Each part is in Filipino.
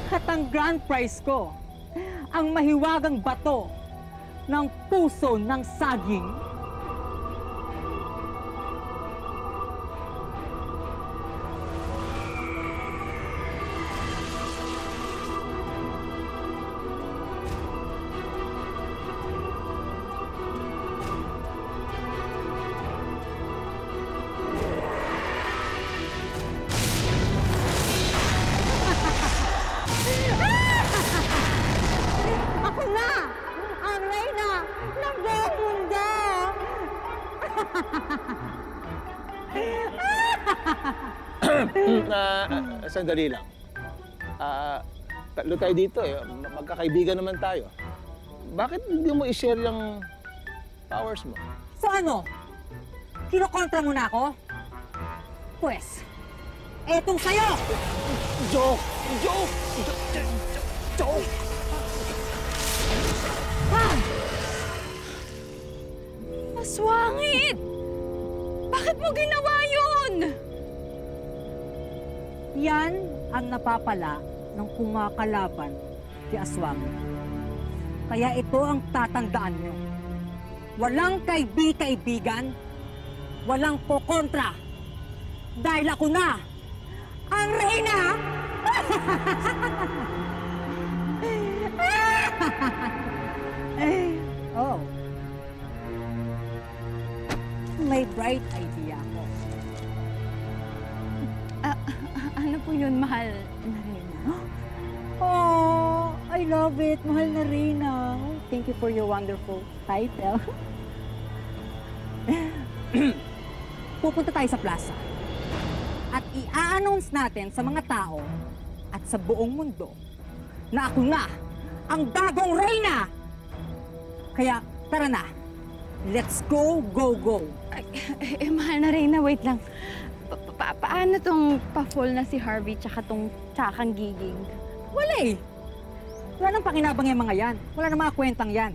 At ang grand prize ko, ang mahiwagang bato ng puso ng saging. Ako na! Ang reyna ng buong mundo! Sandali lang. Tatlo tayo dito eh. Magkakaibigan naman tayo. Bakit hindi mo i-share yung powers mo? So ano? Kinokontra mo na ako? Pwes, etong sa'yo! Joke! Joke! Joke! Ha? Aswangit! Bakit mo ginawa yun? Yan ang napapala ng kumakalaban kay Aswang. Kaya ito ang tatandaan nyo. Walang kaibigan, walang kokontra. Dahil ako na, ang reyna! Oh. May bright idea ako. Ano po yun, mahal na reyna? Oh, I love it. Mahal na reyna. Thank you for your wonderful title. Pupunta tayo sa plaza. At i-announce natin sa mga tao at sa buong mundo na ako na ang bagong reyna! Kaya tara na, let's go, go, go! Mahal na reyna, wait lang. Paano tong pa-full na si Harvey tsaka tong tsakang giging? Wala eh! Wala nang pakinabang yung mga yan. Wala nang mga kwentang yan.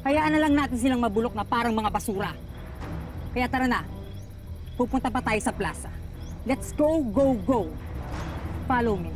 Hayaan na lang natin silang mabulok na parang mga basura. Kaya tara na, pupunta pa tayo sa plaza. Let's go, go, go! Follow me.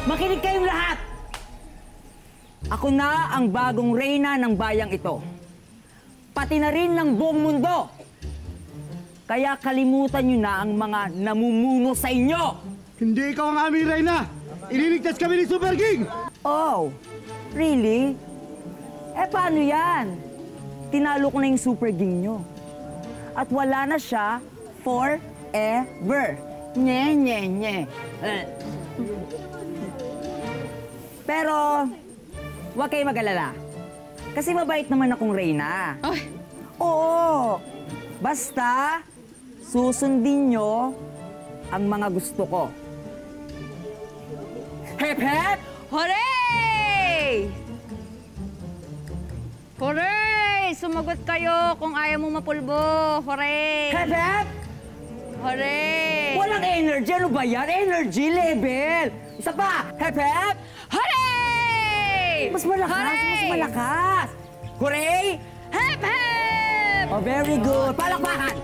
Makinig kayong lahat! Ako na ang bagong reyna ng bayang ito. Pati na rin ng buong mundo. Kaya kalimutan nyo na ang mga namumuno sa inyo! Hindi ikaw ang aming reyna! Ililigtas kami ni Super King! Oh, really? Eh paano yan? Tinalo ko na yung Super King nyo. At wala na siya forever. Nye, nye, nye. Pero, huwag kayo mag-alala. Kasi mabait naman akong reyna. Ay! Oo! Basta, susundin nyo ang mga gusto ko. Hep, hep! Hooray! Hooray! Sumagot kayo kung ayaw mo mapulbo. Hooray! Hep, hep! Hooray! Walang energy. Ano ba yan? Energy level. Isa pa. Hep, hep! Hooray! Mas malakas. Hooray! Mas malakas. Hooray! Hep, hep! Oh, very good. Palakpakan!